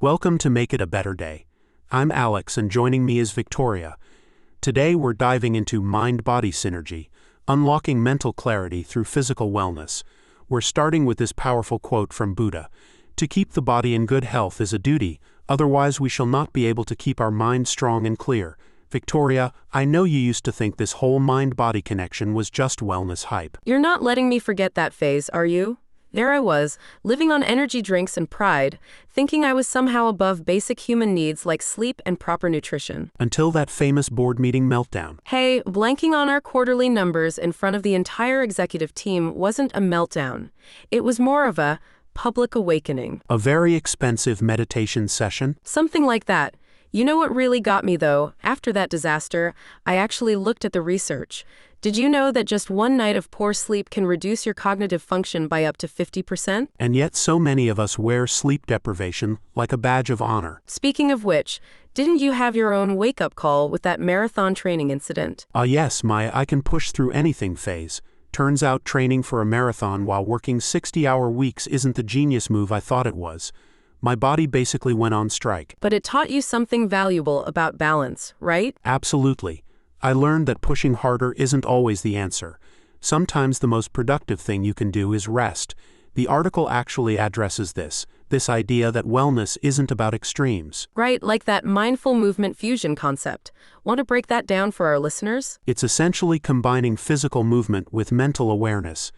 Welcome to Make It a Better Day. I'm Alex and joining me is Victoria. Today we're diving into mind-body synergy, unlocking mental clarity through physical wellness. We're starting with this powerful quote from Buddha: "To keep the body in good health is a duty, otherwise we shall not be able to keep our mind strong and clear." Victoria, I know you used to think this whole mind-body connection was just wellness hype. You're not letting me forget that phase, are you? There I was, living on energy drinks and pride, thinking I was somehow above basic human needs like sleep and proper nutrition. Until that famous board meeting meltdown. Hey, blanking on our quarterly numbers in front of the entire executive team wasn't a meltdown. It was more of a public awakening. A very expensive meditation session? Something like that. You know what really got me, though? After that disaster, I actually looked at the research. Did you know that just one night of poor sleep can reduce your cognitive function by up to 50%? And yet so many of us wear sleep deprivation like a badge of honor. Speaking of which, didn't you have your own wake-up call with that marathon training incident? Yes, my I can push through anything phase. Turns out training for a marathon while working 60-hour weeks isn't the genius move I thought it was. My body basically went on strike. But it taught you something valuable about balance, right? Absolutely. I learned that pushing harder isn't always the answer. Sometimes the most productive thing you can do is rest. The article actually addresses this idea that wellness isn't about extremes. Right, like that mindful movement fusion concept. Want to break that down for our listeners? It's essentially combining physical movement with mental awareness.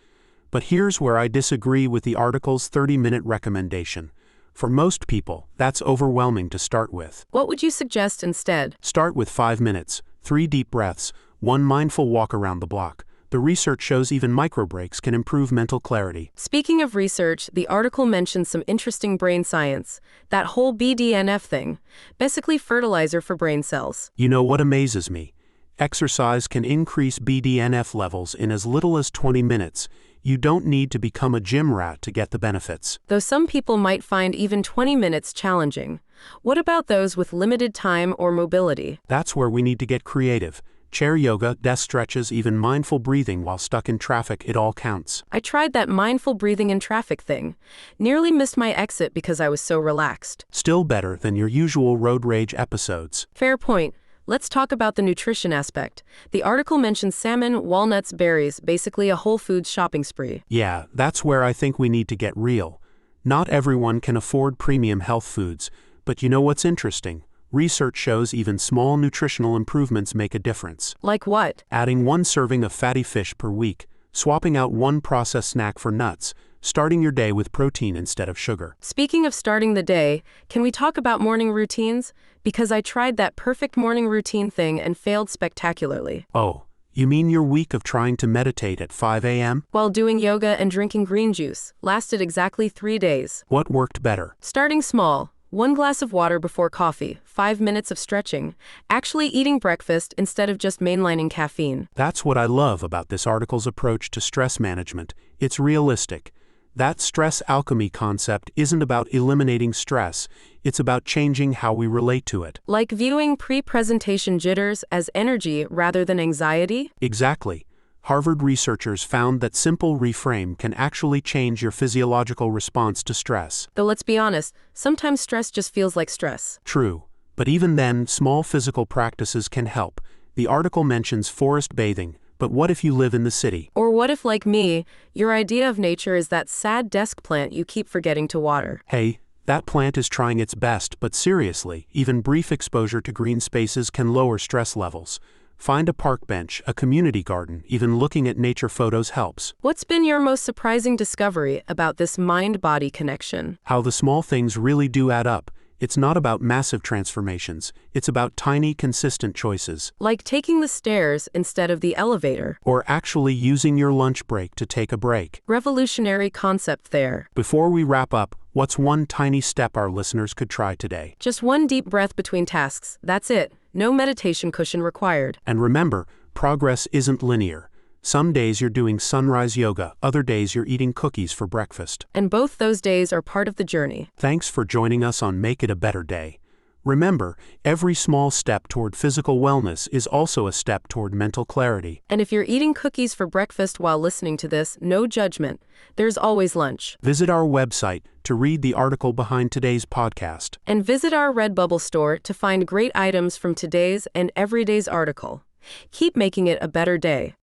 But here's where I disagree with the article's 30-minute recommendation. For most people, that's overwhelming to start with. What would you suggest instead? Start with 5 minutes, 3 deep breaths, 1 mindful walk around the block. The research shows even micro breaks can improve mental clarity. Speaking of research, the article mentions some interesting brain science. That whole BDNF thing. Basically fertilizer for brain cells. You know what amazes me? Exercise can increase BDNF levels in as little as 20 minutes. You don't need to become a gym rat to get the benefits. Though some people might find even 20 minutes challenging. What about those with limited time or mobility? That's where we need to get creative. Chair yoga, desk stretches, even mindful breathing while stuck in traffic, it all counts. I tried that mindful breathing in traffic thing. Nearly missed my exit because I was so relaxed. Still better than your usual road rage episodes. Fair point. Let's talk about the nutrition aspect. The article mentions salmon, walnuts, berries, basically a Whole Foods shopping spree. Yeah, that's where I think we need to get real. Not everyone can afford premium health foods, but you know what's interesting? Research shows even small nutritional improvements make a difference. Like what? Adding 1 serving of fatty fish per week, swapping out 1 processed snack for nuts, starting your day with protein instead of sugar. Speaking of starting the day, can we talk about morning routines? Because I tried that perfect morning routine thing and failed spectacularly. Oh, you mean your week of trying to meditate at 5 a.m.? While doing yoga and drinking green juice. Lasted exactly 3 days. What worked better? Starting small. 1 glass of water before coffee, 5 minutes of stretching, actually eating breakfast instead of just mainlining caffeine. That's what I love about this article's approach to stress management. It's realistic. That stress alchemy concept isn't about eliminating stress, it's about changing how we relate to it. Like viewing pre-presentation jitters as energy rather than anxiety? Exactly. Harvard researchers found that simple reframe can actually change your physiological response to stress. Though let's be honest, sometimes stress just feels like stress. True. But even then, small physical practices can help. The article mentions forest bathing, but what if you live in the city? Or what if, like me, your idea of nature is that sad desk plant you keep forgetting to water? Hey, that plant is trying its best, but seriously, even brief exposure to green spaces can lower stress levels. Find a park bench, a community garden, even looking at nature photos helps. What's been your most surprising discovery about this mind-body connection? How the small things really do add up. It's not about massive transformations, it's about tiny, consistent choices. Like taking the stairs instead of the elevator. Or actually using your lunch break to take a break. Revolutionary concept there. Before we wrap up, what's one tiny step our listeners could try today? Just 1 deep breath between tasks. That's it. No meditation cushion required. And remember, progress isn't linear. Some days you're doing sunrise yoga, other days you're eating cookies for breakfast. And both those days are part of the journey. Thanks for joining us on Make It a Better Day. Remember, every small step toward physical wellness is also a step toward mental clarity. And if you're eating cookies for breakfast while listening to this, no judgment. There's always lunch. Visit our website to read the article behind today's podcast. And visit our Redbubble store to find great items from today's and everyday's article. Keep making it a better day.